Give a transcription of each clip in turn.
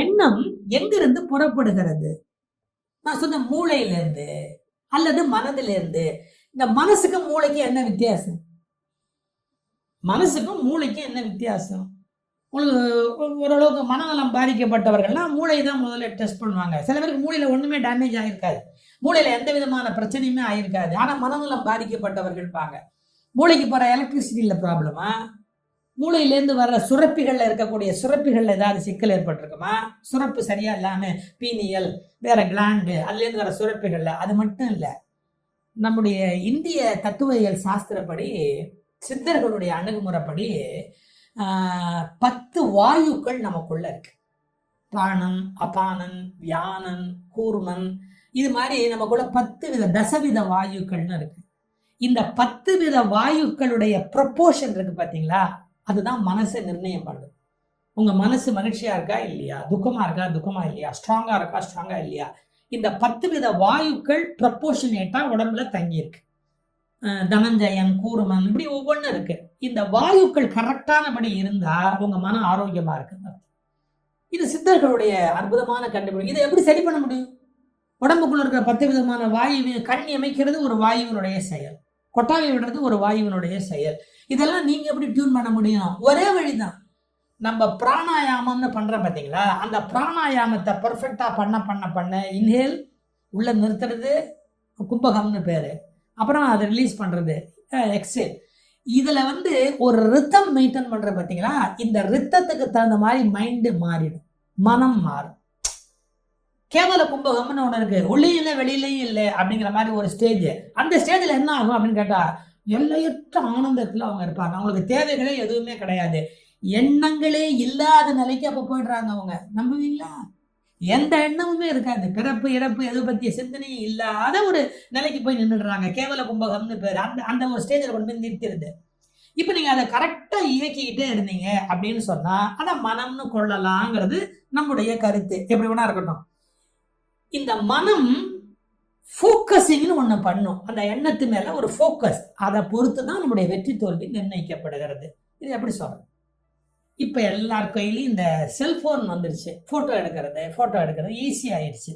எண்ணம் எங்கிருந்து புறப்படுகிறது? நான் சொன்ன மூளையிலிருந்து அல்லது மனதிலிருந்து. இந்த மனசுக்கும் மூளைக்கும் என்ன வித்தியாசம்? மனசுக்கும் மூளைக்கும் என்ன வித்தியாசம்? உங்களுக்கு ஓரளவுக்கு மனநலம் பாதிக்கப்பட்டவர்கள்னா மூளை தான் முதல்ல டெஸ்ட் பண்ணுவாங்க. சில பேருக்கு மூளையில ஒண்ணுமே டேமேஜ் ஆகிருக்காது, மூளையில எந்த விதமான பிரச்சனையுமே ஆகிருக்காது. ஆனா மனநலம் பாதிக்கப்பட்டவர்கள்பாங்க. மூளைக்கு போற எலக்ட்ரிசிட்டியில ப்ராப்ளமா, மூளையிலேருந்து வர்ற சுரப்பிகள்ல இருக்கக்கூடிய சுரப்பிகள்ல ஏதாவது சிக்கல் ஏற்பட்டிருக்குமா, சுரப்பு சரியா இல்லாம பீனியல் வேற கிளாண்டு அதுலேருந்து வர சுரப்பிகள்ல. அது மட்டும் இல்லை, நம்முடைய இந்திய தத்துவியல் சாஸ்திரப்படி, சித்தர்களுடைய அணுகுமுறைப்படி 10 வாயுக்கள் நமக்குள்ள இருக்கு. பிராணன், அபானன், வியானன், கூர்மன், இது மாதிரி நமக்குள்ள 10 வித தசவித வாயுக்கள்னு இருக்கு. இந்த 10 வித வாயுக்களுடைய ப்ரொபோர்ஷன் இருக்கு பாத்தீங்களா, அதுதான் மனசை நிர்ணயம் பண்ணுது. உங்க மனசு மகிழ்ச்சியா இருக்கா இல்லையா, துக்கமா இருக்கா துக்கமா இல்லையா, ஸ்ட்ராங்கா இருக்கா ஸ்ட்ராங்கா இல்லையா, இந்த 10 வித வாயுக்கள் ப்ரொபோர்ஷனேட்டா உடம்புல தங்கி இருக்கு. தனஞ்சயன், கூர்மன், இப்படி ஒவ்வொன்றும் இருக்கு. இந்த வாயுக்கள் கரெக்டானபடி இருந்தா உங்க மனம் ஆரோக்கியமா இருக்கு. இது சித்தர்களுடைய அற்புதமான கண்டுபிடிப்பு. இதை எப்படி சரி பண்ண முடியும்? உடம்புக்குள்ள இருக்கிற 10 விதமான வாயு, கண் அமைக்கிறது ஒரு வாயுவினுடைய செயல், கொட்டாவை விடுறது ஒரு வாயுவினுடைய செயல். இதெல்லாம் நீங்க எப்படி டியூன் பண்ண முடியும்? ஒரே வழிதான். நம்ம பிராணாயாமம்னு பண்றோம் பார்த்தீங்களா, அந்த பிராணாயாமத்தை பர்ஃபெக்டா பண்ண பண்ண பண்ண இன்ஹேல் உள்ள நிறுத்துறது கும்பகம்னு பேரு, அப்புறம் அதை ரிலீஸ் பண்றது எக்ஸேல். இதுல ஒரு ரித்தம் மெயின்டைன் பண்ற பார்த்தீங்களா, இந்த ரித்தத்துக்கு தகுந்த மாதிரி மைண்டு மாறிடும், மனம் மாறும். கேவல கும்பகம்னு ஒன்று இருக்கு, உள்ளேயும் இல்லை வெளியிலையும் இல்லை அப்படிங்கிற மாதிரி ஒரு ஸ்டேஜ். அந்த ஸ்டேஜில் என்ன ஆகும் அப்படின்னு கேட்டா, எல்லையற்ற ஆனந்தத்தில் அவங்க இருப்பாங்க. அவங்களுக்கு தேவைகளே எதுவுமே கிடையாது, எண்ணங்களே இல்லாத நிலைக்கு அப்போ போயிடுறாங்க அவங்க. நம்புவீங்களா? எந்த எண்ணமுமே இருக்காது, பிறப்பு இறப்பு எது பற்றிய சிந்தனையும் இல்லாத ஒரு நிலைக்கு போய் நின்றுடுறாங்க. கேவல கும்பகம்னு பேர். அந்த ஒரு ஸ்டேஜில் கொண்டு போய் நிறுத்திடுது. இப்போ நீங்கள் அதை கரெக்டாக இயக்கிக்கிட்டே இருந்தீங்க அப்படின்னு சொன்னால் அதை மனம்னு கொள்ளலாங்கிறது நம்முடைய கருத்து. எப்படி வேணா இருக்கட்டும், இந்த மனம் ஃபோக்கஸிங்னு ஒன்று பண்ணும். அந்த எண்ணத்து மேலே ஒரு ஃபோக்கஸ், அதை பொறுத்து தான் நம்முடைய வெற்றி தோல்வி நிர்ணயிக்கப்படுகிறது. இது எப்படி சொல்றது? இப்போ எல்லார் கையிலையும் இந்த செல்ஃபோன் வந்துருச்சு, ஃபோட்டோ எடுக்கிறது ஈஸி ஆயிடுச்சு.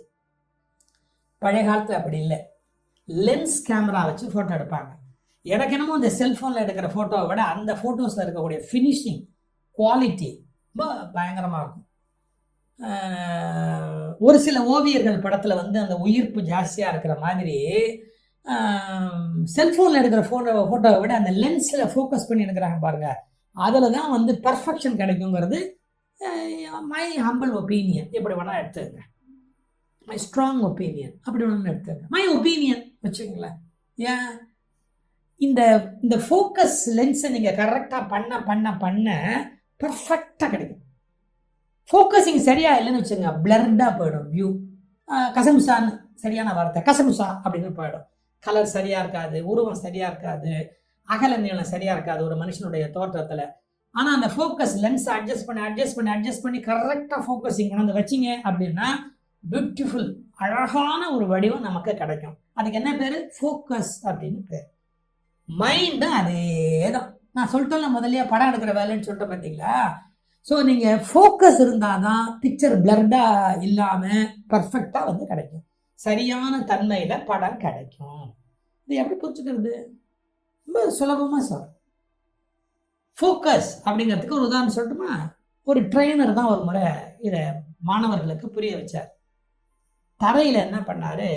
பழைய காலத்தில் அப்படி இல்லை, லென்ஸ் கேமரா வச்சு ஃபோட்டோ எடுப்பாங்க. எனக்கு என்னமோ இந்த செல்ஃபோனில் எடுக்கிற ஃபோட்டோவை விட அந்த ஃபோட்டோஸில் இருக்கக்கூடிய ஃபினிஷிங் குவாலிட்டி ரொம்ப பயங்கரமாக இருக்கும். ஒரு சில ஓவியர்கள் படத்தில் அந்த உயிர்ப்பு ஜாஸ்தியாக இருக்கிற மாதிரி செல்ஃபோனில் எடுக்கிற ஃபோட்டோவை விட அந்த லென்ஸில் ஃபோக்கஸ் பண்ணி எடுக்கிறாங்க பாருங்க, அதில் தான் பர்ஃபெக்ஷன் கிடைக்குங்கிறது மை ஹம்பிள் ஒப்பீனியன். எப்படி வேணால் எடுத்துக்கங்க, மை ஸ்ட்ராங் ஒப்பீனியன் அப்படி வேணாலும் எடுத்துக்கங்க, மை ஒப்பீனியன் வச்சுக்கங்களேன். ஏன் இந்த ஃபோக்கஸ் லென்ஸை நீங்கள் கரெக்டாக பண்ண பண்ண பண்ண பர்ஃபெக்டாக கிடைக்கும். ஃபோக்கஸிங் சரியா இல்லைன்னு வச்சுங்க, பிளர்டாக போயிடும் வியூ. கசமுசான்னு சரியான வார்த்தை, கசமுசா அப்படின்னு போயிடும். கலர் சரியா இருக்காது, உருவம் சரியா இருக்காது, அகல நீளம் சரியா இருக்காது ஒரு மனுஷனுடைய தோற்றத்தில். ஆனால் அந்த ஃபோக்கஸ் லென்ஸை அட்ஜஸ்ட் பண்ணி கரெக்டாக ஃபோக்கஸிங் கொண்டு வச்சிங்க அப்படின்னா பியூட்டிஃபுல் அழகான ஒரு வடிவம் நமக்கு கிடைக்கும். அதுக்கு என்ன பேர்? ஃபோக்கஸ் அப்படின்னு பேர். மைண்டு அதே தான். நான் சொல்லிட்டேன்ல முதல்ல, படம் எடுக்கிற வேலைன்னு சொல்லிட்டு பார்த்தீங்களா. ஸோ நீங்கள் ஃபோக்கஸ் இருந்தால் தான் பிக்சர் பிளர்டாக இல்லாமல் பர்ஃபெக்டாக கிடைக்கும், சரியான தன்மையில் படம் கிடைக்கும். இது எப்படி புரிஞ்சுக்கிறது? ரொம்ப சுலபமாக சொல்கிறேன். ஃபோக்கஸ் அப்படிங்கிறதுக்கு ஒரு உதாரணம் சொல்லட்டுமா? ஒரு ட்ரெயினர் தான் ஒரு முறை இதை மாணவர்களுக்கு புரிய வச்சார். தரையில் என்ன பண்ணார்,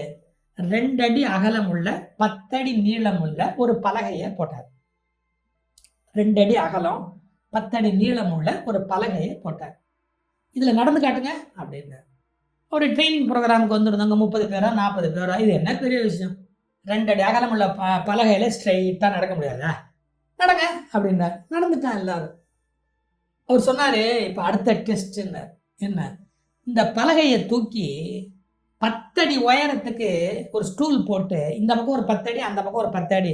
2 அடி அகலம் உள்ள 10 அடி நீளம் உள்ள ஒரு பலகையை போட்டார். 2 அடி அகலம் 10 அடி நீளம் உள்ள ஒரு பலகையை போட்டார். இதில் நடந்து காட்டுங்க அப்படின்னு. ஒரு ட்ரைனிங் ப்ரோக்ராமுக்கு வந்துருந்தாங்க 30 பேரா 40 பேரா. இது என்ன பெரிய விஷயம், 2 அடி அகலம் உள்ள பலகையில் ஸ்ட்ரைட்டாக நடக்க முடியாதா, நடங்க அப்படின்னார். நடந்துட்டான் எல்லாரும். அவர் சொன்னார், இப்போ அடுத்த டெஸ்ட்ன்னு. என்ன? இந்த பலகையை தூக்கி 10 அடி உயரத்துக்கு ஒரு ஸ்டூல் போட்டு, இந்த பக்கம் ஒரு 10 அடி அந்த பக்கம் ஒரு 10 அடி,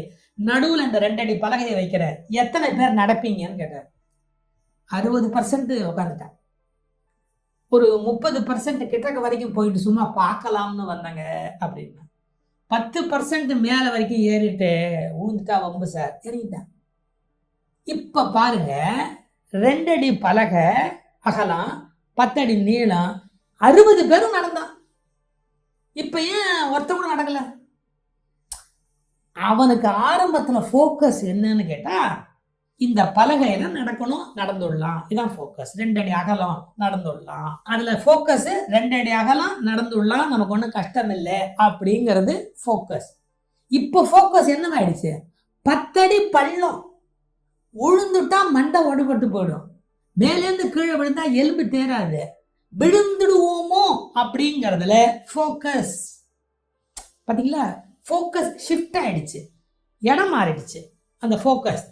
நடுவில் இந்த 2 அடி பலகையை வைக்கிற, எத்தனை பேர் நடப்பீங்கன்னு கேட்டார். 60% உட்காந்துட்டாங்க. ஒரு 30% கிட்டக்க வரைக்கும் போயிட்டு சும்மா பார்க்கலாம்னு வந்தாங்க அப்படின்னா. 10% மேலே வரைக்கும் ஏறிட்டு ஊந்துட்டா வம்பு சார், இறங்கிட்டான். இப்போ பாருங்க, 2 அடி பலகை அகலம் 10 அடி நீளம், 60 பேரும் நடந்தான். இப்ப ஏன் ஒருத்தன் கூட நடக்கல? அவனுக்கு ஆரம்பத்துல ஃபோக்கஸ் என்னன்னு கேட்டா, இந்த பலகையில நடக்கணும், நடந்துடலாம். இதான் ஃபோக்கஸ். 2 அடி அகலம் நடந்துடலாம். அதுல ஃபோக்கஸ் 2 அடி அகலம் நடந்துடலாம், நமக்கு ஒன்றும் கஷ்டம் இல்லை அப்படிங்கிறது ஃபோக்கஸ். இப்போ ஃபோக்கஸ் என்னவாயிடுச்சு? 10 அடி பள்ளம், உழுந்துட்டா மண்டை ஒடுபட்டு போயிடும், மேலேருந்து கீழே விழுந்தா எலும்பு தேராது, விழுந்துடுவோமோ அப்படிங்கிறதுல ஃபோக்கஸ். பார்த்தீங்களா? ஃபோக்கஸ் ஷிஃப்ட் ஆயிடுச்சு, இடம் மாறிடுச்சு. அந்த ஃபோக்கஸ்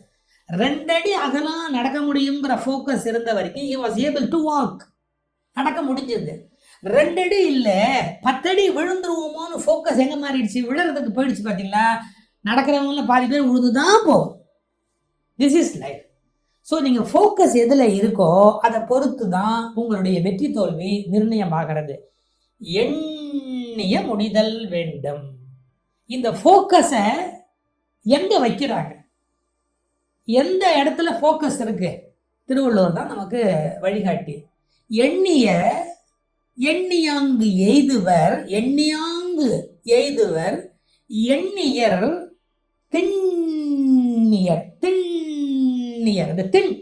2 அடி அகலம் நடக்க முடியுங்கிற ஃபோக்கஸ் இருந்த வரைக்கும் he was able to walk, நடக்க முடிஞ்சது. 2 அடி இல்லை 10 அடி விழுந்துருவோமோன்னு ஃபோக்கஸ் எங்கே மாறிடுச்சு? விழுறதுக்கு போயிடுச்சு. பார்த்தீங்களா? நடக்கிறவங்கள பாதி பேர் விழுந்துதான் போகும். This is life. ஸோ நீங்கள் ஃபோக்கஸ் எதில் இருக்கோ அதை பொறுத்து தான் உங்களுடைய வெற்றி தோல்வி நிர்ணயமாகிறது. எண்ணிய முடிதல் வேண்டும். இந்த ஃபோக்கஸை எங்கே வைக்கிறாங்க? எந்த இடத்துல ஃபோக்கஸ் இருக்கு? திருவள்ளுவர் தான் நமக்கு வழிகாட்டி. எண்ணியாங்கு எய்துவர், எண்ணியாங்கு எய்துவர் எண்ணியர் திண்ணியர். திண்ணியர், இந்த திண்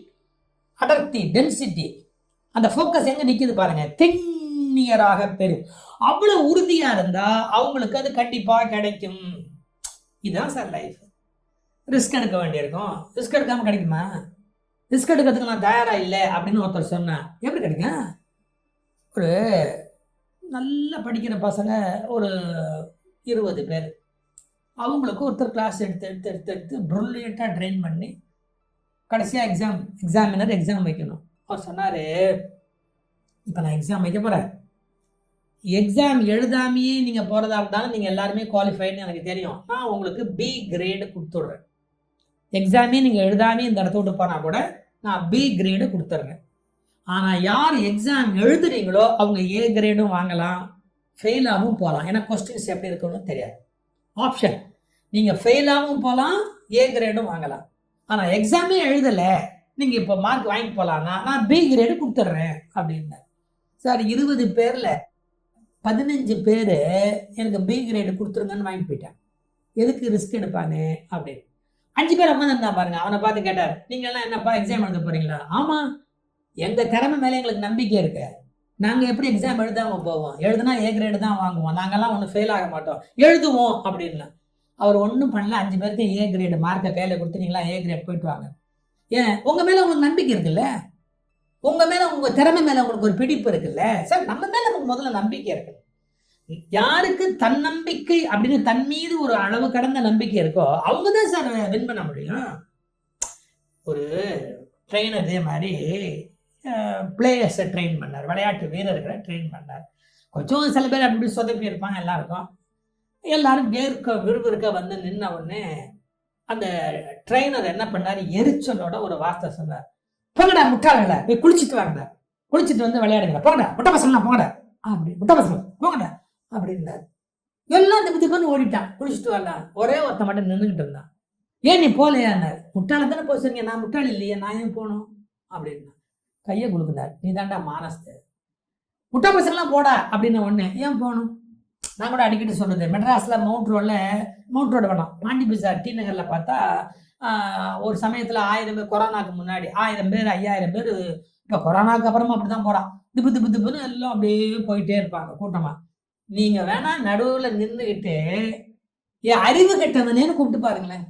அடர்த்தி, டென்சிட்டி, அந்த ஃபோக்கஸ் எங்க நிக்குது பாருங்க. திண்ணியராக பெரு, அவ்வளவு உறுதியா இருந்தா அவங்களுக்கு அது கண்டிப்பா கிடைக்கும். இதுதான் சார் லைஃப். ரிஸ்க் எடுக்க வேண்டியிருக்கும். ரிஸ்க் எடுக்காம கிடைக்குமா? ரிஸ்க் எடுக்கிறதுக்கு நான் தயாரா இல்லை அப்படின்னு ஒருத்தர் சொன்னா எப்படி கிடைக்கும்? ஒரு நல்லா படிக்கிற பசங்க ஒரு 20 பேர், அவங்களுக்கு ஒருத்தர் கிளாஸ் எடுத்து ப்ரில்லியண்ட்டாக ட்ரெயின் பண்ணி கடைசியாக எக்ஸாம் வைக்கணும். அவர் சொன்னார், இப்போ நான் எக்ஸாம் வைக்க போகிறேன், எக்ஸாம் எழுதாமையே நீங்கள் போகிறதா இருந்தாலும் நீங்கள் எல்லாருமே குவாலிஃபைடுன்னு எனக்கு தெரியும், நான் உங்களுக்கு B கிரேடு கொடுத்துட்றேன். எக்ஸாமே நீங்கள் எழுதாமே இந்த இடத்த விட்டு போனால் கூட நான் B கிரேடு கொடுத்துட்றேன். ஆனால் யார் எக்ஸாம் எழுதுறீங்களோ அவங்க A கிரேடும் வாங்கலாம், ஃபெயிலாகவும் போகலாம். ஏன்னா கொஸ்டின்ஸ் எப்படி இருக்குன்னு தெரியாது. ஆப்ஷன், நீங்கள் ஃபெயிலாகவும் போகலாம், A கிரேடும் வாங்கலாம். ஆனால் எக்ஸாமே எழுதலை, நீங்கள் இப்போ மார்க் வாங்கி போகலான்னா நான் B கிரேடு கொடுத்துட்றேன் அப்படின்னேன். சார் 20 பேரில் 15 பேர் எனக்கு B கிரேடு கொடுத்துருங்கன்னு வாங்கி போயிட்டேன். எதுக்கு ரிஸ்க் எடுப்பானு அப்படின்னு. 5 பேர் உட்காந்துருந்தா பாருங்க. அவனை பார்த்து கேட்டார், நீங்கள்லாம் என்னப்பா எக்ஸாம் எழுத போகிறீங்களா? ஆமாம், எங்கள் திறமை மேலே எங்களுக்கு நம்பிக்கை இருக்கு, நாங்கள் எப்படி எக்ஸாம் எழுதாமல் போவோம், எழுதுனா A கிரேடு தான் வாங்குவோம், நாங்கள்லாம் ஒன்றும் ஃபெயில் ஆக மாட்டோம், எழுதுவோம் அப்படின்னா. அவர் ஒன்றும் பண்ணல, 5 பேருக்கு A கிரேடு மார்க்கை கையில் கொடுத்து நீங்களாம் A கிரேட் போயிட்டு வாங்க. ஏன்? உங்கள் மேலே உங்களுக்கு நம்பிக்கை இருக்குல்ல, உங்கள் மேலே உங்கள் திறமை மேலே உங்களுக்கு ஒரு பிடிப்பு இருக்குல்ல. சார் நம்ம மேலே நமக்கு முதல்ல நம்பிக்கை இருக்கு. யாருக்கு தன்னம்பிக்கை அப்படின்னு தன் மீது ஒரு அளவு கடந்த நம்பிக்கை இருக்கோ அவங்க தான் சார் வின் பண்ண முடியும். ஒரு ட்ரெயினர் இதே மாதிரி பிளேயர்ஸை ட்ரெயின் பண்ணார், விளையாட்டு வீரர்களை ட்ரெயின் பண்ணார். கொஞ்சம் சில பேர் அப்படி சொதப்பி இருப்பாங்க, எல்லாருக்கும். எல்லாரும் விறுவிறுக்க வந்து நின்ன உடனே அந்த ட்ரெயினர் என்ன பண்ணார், எரிச்சலோட ஒரு வார்த்தை சொன்னார், போங்கடா முட்டாளங்கள, போய் குளிச்சுட்டு வாங்கடா, குளிச்சுட்டு வந்து விளையாடுங்க, போங்கடா முட்டை பசங்களாம் போங்கடா, அப்படி முட்டை பசங்க போங்கடா அப்படின்னாரு. எல்லாம் திப்பு ஓடிட்டான், குளிச்சுட்டு வரலாம். ஒரே ஒருத்த மட்டும் நின்றுக்கிட்டு இருந்தான். ஏன் நீ போலையான்னார். முட்டாள தானே போய் சொன்னீங்க, நான் முட்டாள் இல்லையே, நான் ஏன் போகணும் அப்படின்னா. கையை கொடுக்குனார், நீ தாண்டா மானஸ்து, முட்டை பசங்களாம் போடா அப்படின்னு. ஒன்று ஏன் போகணும்? நான் கூட அடிக்கடி சொல்றது, மெட்ராஸில் மவுண்ட் ரோடு வேணாம், பாண்டி பஜார் டி நகரில் பார்த்தா ஒரு சமயத்தில் 1000 பேர், கொரோனாக்கு முன்னாடி 1000 பேர் 5000 பேர், இப்போ கொரோனாக்கு அப்புறமா அப்படி தான் போகிறான், திப்புன்னு எல்லாம் அப்படியே போயிட்டே இருப்பாங்க கூட்டமாக. நீங்கள் வேணா நடுவில் நின்றுக்கிட்டு என் அறிவு கெட்டவனேன்னு கூப்பிட்டு பாருங்களேன்,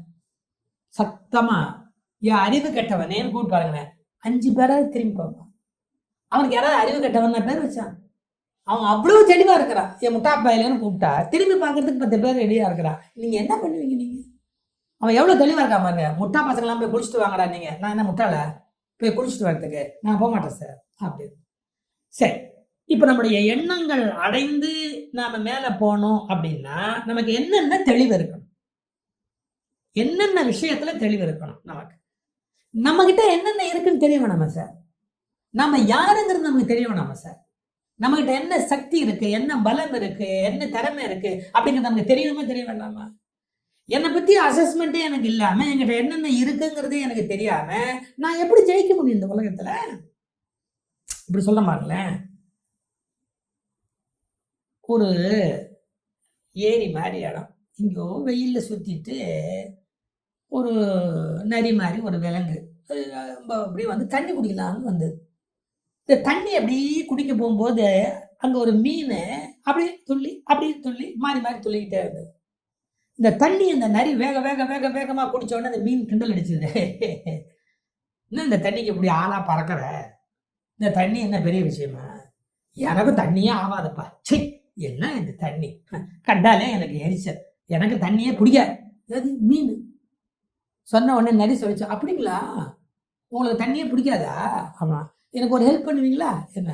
சத்தமாக என் அறிவு கெட்டவனேன்னு கூப்பிட்டு பாருங்களேன், 5 பேராவது திரும்பி பார்ப்பான். அவனுக்கு யாராவது அறிவு கெட்டவன் பேர் வச்சான், அவன் அவ்வளோ தெளிவா இருக்கிறான். என் முட்டா பையலன்னு கூப்பிட்டா திரும்பி பார்க்கறதுக்கு 10 பேர் ரெடியா இருக்கிறான். நீங்க என்ன பண்ணுவீங்க? நீங்க அவன் எவ்வளவு தெளிவா இருக்கா பாருங்க. முட்டா பசங்களாம் போய் குளிச்சுட்டு வாங்கடா, நீங்க நான் என்ன முட்டாள போய் குளிச்சுட்டு வரதுக்கு? நான் போக மாட்டேன் சார் அப்படின்னு. சரி, இப்ப நம்முடைய எண்ணங்கள் அடைந்து நாம மேல போனோம் அப்படின்னா நமக்கு என்னென்ன தெளிவு இருக்கணும், என்னென்ன விஷயத்துல தெளிவு இருக்கணும், நம்ம கிட்ட என்னென்ன இருக்குன்னு தெரிய வேணாமா சார்? நம்ம யாருங்கிறது நமக்கு தெரிய வேணாமா சார்? நம்மகிட்ட என்ன சக்தி இருக்கு, என்ன பலம் இருக்கு, என்ன திறமை இருக்கு அப்படிங்கிறது நமக்கு தெரியணுமா தெரிய வேண்டாமா? என்னை பத்தி அசஸ்மெண்ட்டே எனக்கு இல்லாம என்கிட்ட என்னென்ன இருக்குங்கிறதே எனக்கு தெரியாம நான் எப்படி ஜெயிக்க முடியும் இந்த உலகத்துல? இப்படி சொல்ல மாட்டேன், ஒரு ஏரி மாதிரி இடம், இங்கோ வெயிலில் சுற்றிட்டு ஒரு நரி மாதிரி ஒரு விலங்கு அப்படி வந்து தண்ணி குடிக்கலாம்னு வந்தது. இந்த தண்ணி அப்படி குடிக்க போகும்போது அங்கே ஒரு மீன் அப்படியே துள்ளி மாறி மாறி துள்ளிக்கிட்டே இருந்தது. இந்த தண்ணி அந்த நரி வேகமாக குடிச்ச உடனே அந்த மீன் கிண்டல் அடிச்சுது. இன்னும் இந்த தண்ணிக்கு இப்படி ஆளா பறக்கிற, இந்த தண்ணி என்ன பெரிய விஷயமா, எனக்கு தண்ணியே ஆகாதப்பா, சரி என்ன இந்த தண்ணி கண்டாலே எனக்கு எரிச்சல், எனக்கு தண்ணியே பிடிக்காது. அது மீன் சொன்ன உடனே நரி சொல்லிச்சு, அப்படிங்களா உங்களுக்கு தண்ணியே பிடிக்காதா, ஆமா எனக்கு ஒரு ஹெல்ப் பண்ணுவீங்களா என்ன,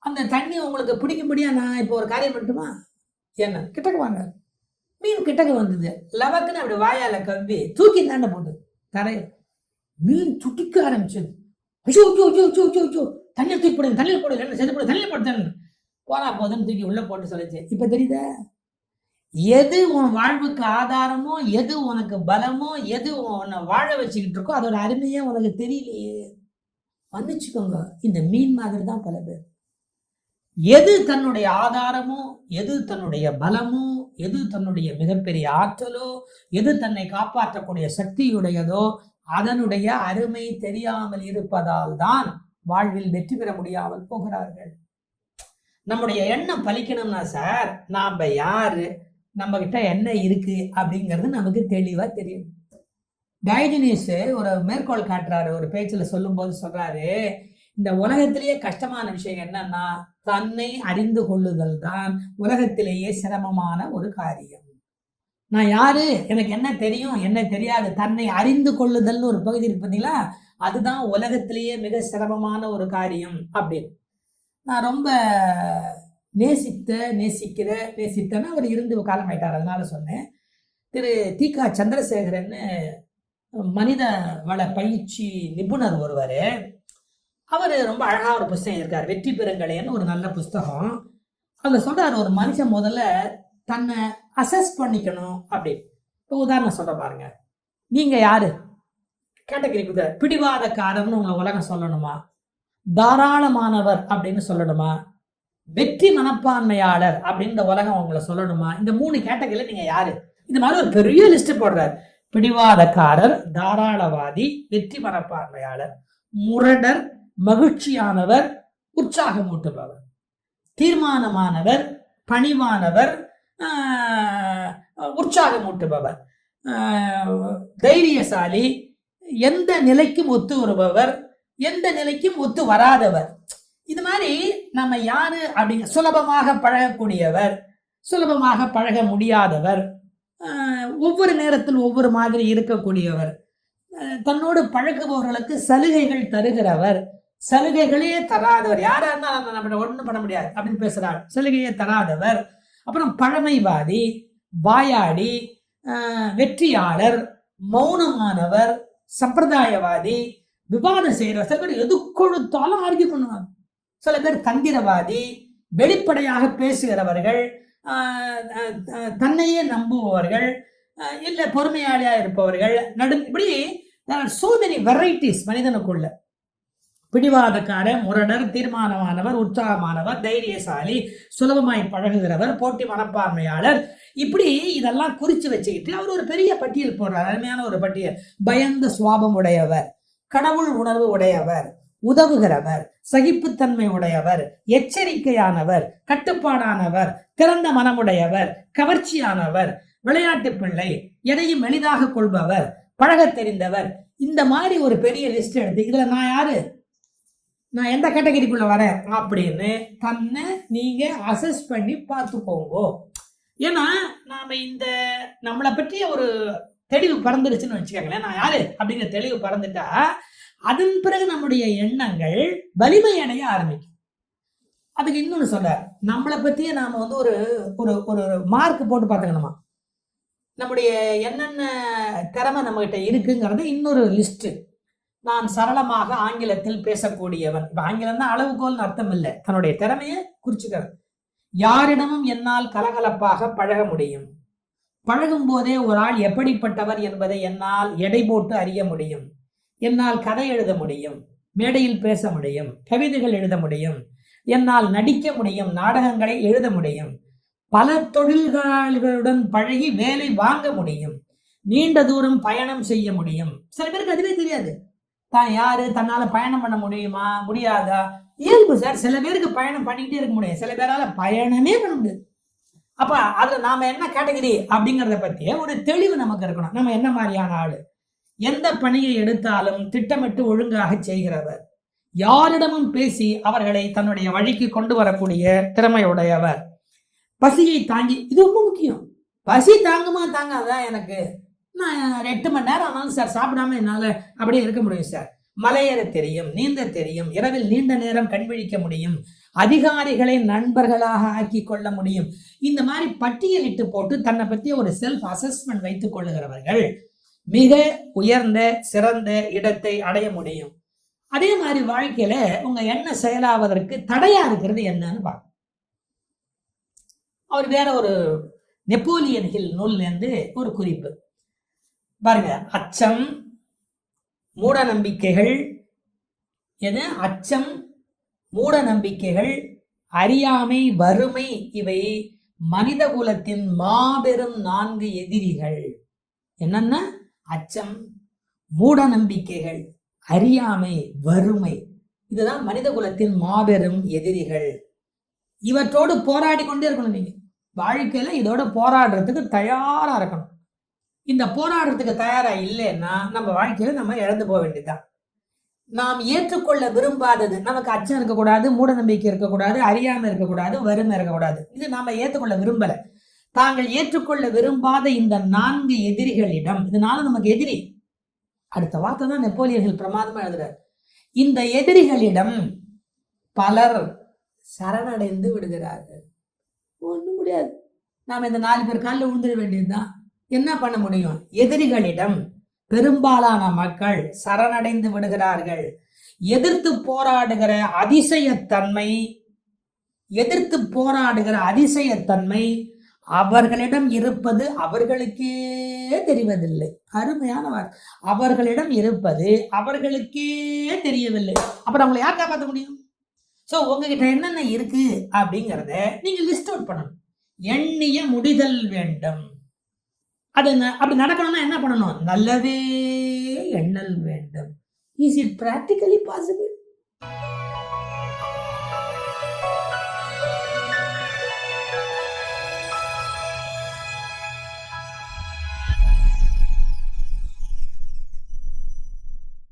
அந்த தண்ணி உங்களுக்கு பிடிக்கும்படியா நான் இப்போ ஒரு காரியம் பண்ணட்டுமா என்ன, கிட்டக்க வாங்க. மீன் கிட்டக்க வந்தது, லவக்குன்னு அப்படி வாயால கவ்வி தூக்கி தாண்ட போட்டு தரையில். மீன் துடிக்க ஆரம்பிச்சது, ஐயோ ஐயோ ஐயோ ஐயோ ஐயோ ஐயோ தண்ணியில் தூக்கி போடுங்க, தண்ணியில் போடுங்க, என்ன செது போடு, தண்ணியில் போடுங்க, போனா போதுன்னு தூக்கி உள்ள போட்டு சொல்லிச்சு. இப்ப தெரியுதா, எது உன் வாழ்வுக்கு ஆதாரமோ, எது உனக்கு பலமோ, எது உன்னை வாழ வச்சுக்கிட்டு இருக்கோ அதோட அருமையே உனக்கு தெரியலையே. மன்னிச்சுக்கோங்க, இந்த மீன் மாதிரி தான் பல பேர். எது தன்னுடைய ஆதாரமோ, எது தன்னுடைய பலமோ, எது தன்னுடைய மிகப்பெரிய ஆற்றலோ, எது தன்னை காப்பாற்றக்கூடிய சக்தியுடையதோ அதனுடைய அருமை தெரியாமல் இருப்பதால் தான் வாழ்வில் வெற்றி பெற முடியாமல் போகிறார்கள். நம்முடைய எண்ணம் பலிக்கணும்னா சார், நாம யாரு, நம்ம கிட்ட என்ன இருக்கு அப்படிங்கிறது நமக்கு தெளிவா தெரியும். டைஜனிஸ் ஒரு மேற்கோள் காட்டுறாரு, ஒரு பேச்சுல சொல்லும் போது சொல்றாரு, இந்த உலகத்திலேயே கஷ்டமான விஷயம் என்னன்னா தன்னை அறிந்து கொள்ளுதல் தான் உலகத்திலேயே சிரமமான ஒரு காரியம். நான் யாரு, எனக்கு என்ன தெரியும் என்ன தெரியாது, தன்னை அறிந்து கொள்ளுதல்னு ஒரு பகுதி இருக்கு பார்த்தீங்களா, அதுதான் உலகத்திலேயே மிக சிரமமான ஒரு காரியம் அப்படின்னு. நான் ரொம்ப நேசித்தேன்னா அவர் இருந்து காலம் ஆயிட்டார், அதனால சொன்னேன். திரு தி.க. சந்திரசேகரன் மனித வள பயிற்சி நிபுணர் ஒருவர், அவர் ரொம்ப அழகா ஒரு புஸ்தகம் இருக்கார், வெற்றி பெறுங்களேன்னு ஒரு நல்ல புஸ்தகம். அங்க சொல்றாரு, ஒரு மனுஷன் முதல்ல தன்னை அசஸ் பண்ணிக்கணும் அப்படின்னு. இப்போ உதாரணம் சொல்ற பாருங்க, நீங்க யாரு கேட்டகரி கொடுத்தாரு, பிடிவாதக்காரன்னு உங்களை உலகம் சொல்லணுமா, தாராளமானவர் அப்படின்னு சொல்லணுமா, வெற்றி மனப்பான்மையாளர் அப்படின்ற உலகம் உங்களை சொல்லணுமா, இந்த 3 கேட்டகரியில நீங்க யாரு, இந்த மாதிரி ஒரு பெரிய லிஸ்ட் போடுறார். பிடிவாதக்காரர், தாராளவாதி, வெற்றி மனப்பான்மையாளர், முரடர், மகிழ்ச்சியானவர், உற்சாகமூட்டுபவர், தீர்மானமானவர், பணிவானவர், உற்சாகமூட்டுபவர், தைரியசாலி, எந்த நிலைக்கும் ஒத்து வருபவர், எந்த நிலைக்கும் ஒத்து வராதவர். இது மாதிரி நம்ம யாரு அப்படிங்க, சுலபமாக பழகக்கூடியவர், சுலபமாக பழக முடியாதவர், ஒவ்வொரு நேரத்தில் ஒவ்வொரு மாதிரி இருக்கக்கூடியவர், தன்னோடு பழகுபவர்களுக்கு சலுகைகள் தருகிறவர், சலுகைகளே தராதவர், யாரா இருந்தாலும் நம்ம ஒன்றும் பண்ண முடியாது அப்படின்னு பேசுறார், சலுகையே தராதவர். அப்புறம் பழமைவாதி, வாயாடி, வெற்றியாளர், மௌனமானவர், சம்பிரதாயவாதி, விவாதம் செய்யறவர். சில பேர் எது கொடுத்தாலும் ஆர்கியூ பண்ணுவாங்க. சில பேர் தந்திரவாதி, வெளிப்படையாக பேசுகிறவர்கள், தன்னையே நம்புபவர்கள், இல்லை பொறுமையாளியா இருப்பவர்கள், இப்படி சோ மெனி வெரைட்டிஸ் மனிதனுக்குள்ள. பிடிவாதக்காரர், முரடர், தீர்மானமானவர், உற்சாகமானவர், தைரியசாலி, சுலபமாய் பழகுகிறவர், போட்டி மனப்பான்மையாளர், இப்படி இதெல்லாம் குறிச்சு வச்சுக்கிட்டு அவர் ஒரு பெரிய பட்டியல் போடுறார், அருமையான ஒரு பட்டியல். பயந்த சுவாபம் உடையவர், கடவுள் உணர்வு உடையவர், உதவுகிறவர், சகிப்புத்தன்மை உடையவர், எச்சரிக்கையானவர், கட்டுப்பாடானவர், திறந்த மனமுடையவர், கவர்ச்சியானவர், விளையாட்டு பிள்ளை, எதையும் எளிதாக கொள்பவர், பழக தெரிந்தவர். இந்த மாதிரி ஒரு பெரிய லிஸ்ட் எடுத்து இதுல நான் யாரு, நான் எந்த கேட்டகரிக்குள்ள வரேன் அப்படின்னு தன்னை நீங்க அசஸ் பண்ணி பார்த்துக்கோங்க. ஏன்னா நாம இந்த நம்மளை பற்றி ஒரு தெளிவு பறந்துருச்சுன்னு வச்சுக்கோங்களேன், நான் யாரு அப்படிங்கிற தெளிவு பறந்துட்டா அதன் பிறகு நம்முடைய எண்ணங்கள் வலிமை அடைய ஆரம்பிக்கும். அதுக்கு இன்னொன்னு சொல்ல, நம்மளை பத்தியே நாம வந்து ஒரு ஒரு மார்க் போட்டு பார்த்துக்கணுமா, நம்முடைய என்னென்ன திறமை நம்ம கிட்ட இருக்குங்கிறது இன்னொரு லிஸ்ட். நான் சரளமாக ஆங்கிலத்தில் பேசக்கூடியவன், இப்ப ஆங்கிலம் தான் அளவுகோல்னு அர்த்தம் இல்லை, தன்னுடைய திறமையை குறிச்சுக்கிறது. யாரிடமும் என்னால் கலகலப்பாக பழக முடியும், பழகும் போதே ஒரு ஆள் எப்படிப்பட்டவர் என்பதை என்னால் எடை போட்டு அறிய முடியும், என்னால் கதை எழுத முடியும், மேடையில் பேச முடியும், கவிதைகள் எழுத முடியும், என்னால் நடிக்க முடியும், நாடகங்களை எழுத முடியும், பல தொழில்களுடன் பழகி வேலை வாங்க முடியும், நீண்ட தூரம் பயணம் செய்ய முடியும். சில பேருக்கு அதுவே தெரியாது, தான் யாரு, தன்னால பயணம் பண்ண முடியுமா முடியாதா, இயல்பு சார். சில பேருக்கு பயணம் பண்ணிக்கிட்டே இருக்க முடியும், சில பேரால பயணமே பண்ண முடியாது. அப்ப அதுல நாம என்ன கேட்டகரி அப்படிங்கறத பத்திய ஒரு தெளிவு நமக்கு இருக்கணும். நம்ம என்ன மாதிரியான ஆளு, எந்த பணியை எடுத்தாலும் திட்டமிட்டு ஒழுங்காக செய்கிறவர், யாரிடமும் பேசி அவர்களை தன்னுடைய வழிக்கு கொண்டு வரக்கூடிய திறமையுடையவர், பசியை தாங்கி, இது ரொம்ப முக்கியம். பசி தாங்குமா தாங்காதா, எனக்கு நான் 8 மணி நேரம் ஆனாலும் சார் சாப்பிடாம என்னால அப்படியே இருக்க முடியும் சார். மலையேற தெரியும், நீந்த தெரியும், இரவில் நீண்ட நேரம் கண்விழிக்க முடியும், அதிகாரிகளை நண்பர்களாக ஆக்கி கொள்ள முடியும். இந்த மாதிரி பட்டியலிட்டு போட்டு தன்னை பற்றி ஒரு செல்ஃப் அசஸ்மெண்ட் வைத்துக் கொள்ளுகிறவர்கள் மிக உயர்ந்த சிறந்த இடத்தை அடைய முடியும். அதே மாதிரி வாழ்க்கையில உங்க எண்ணம் செயலாவதற்கு தடையா இருக்கிறது என்னன்னு பார்க்கணும். அவர் வேற ஒரு நெப்போலியன் ஹில் நூல்ல இருந்து ஒரு குறிப்பு பாருங்க. அச்சம், மூட நம்பிக்கைகள், எது அச்சம், மூட நம்பிக்கைகள், அறியாமை, வறுமை, இவை மனித குலத்தின் மாபெரும் 4 எதிரிகள். என்னன்னா அச்சம், மூட நம்பிக்கைகள், அறியாமை, வறுமை, இதுதான் மனித குலத்தின் மாபெரும் எதிரிகள். இவற்றோடு போராடி கொண்டே இருக்கணும். நீங்க வாழ்க்கையில இதோட போராடுறதுக்கு தயாரா இருக்கணும். இந்த போராடுறதுக்கு தயாரா இல்லைன்னா நம்ம வாழ்க்கையில நம்ம இழந்து போக வேண்டியதுதான். நாம் ஏற்றுக்கொள்ள விரும்பாதது, நமக்கு அச்சம் இருக்கக்கூடாது, மூட நம்பிக்கை இருக்கக்கூடாது, அறியாமை இருக்கக்கூடாது, வறுமை இருக்கக்கூடாது, இது நாம ஏற்றுக்கொள்ள விரும்பல. தாங்கள் ஏற்றுக்கொள்ள விரும்பாத இந்த 4 எதிரிகளிடம், இதனால நமக்கு எதிரி, அடுத்த வார்த்தை தான் நெப்போலியன் ஹில் பிரமாதமா எழுதுறார். இந்த எதிரிகளிடம் பலர் சரணடைந்து விடுகிறார்கள். ஒண்ணும் முடியாது, நாம இந்த 4 பேர் காலில் விழுந்துட வேண்டியதுதான். என்ன பண்ண முடியும்? எதிரிகளிடம் பெரும்பாலான மக்கள் சரணடைந்து விடுகிறார்கள். எதிர்த்து போராடுகிற அதிசயத்தன்மை அவர்களிடம் இருப்பது அவர்களுக்கே தெரிவதில்லை. அருமையான வார்த்தை. அவர்களிடம் இருப்பது அவர்களுக்கே தெரியவில்லை. அப்புறம் அவங்களை யார் காப்பாற்ற முடியும்? ஸோ உங்ககிட்ட என்னென்ன இருக்கு அப்படிங்கிறத நீங்க லிஸ்ட் அவுட் பண்ணணும். எண்ணிய முடிதல் வேண்டும். அது அப்படி நடக்கணும்னா என்ன பண்ணணும்? நல்லவே எண்ணல் வேண்டும். Is it practically possible?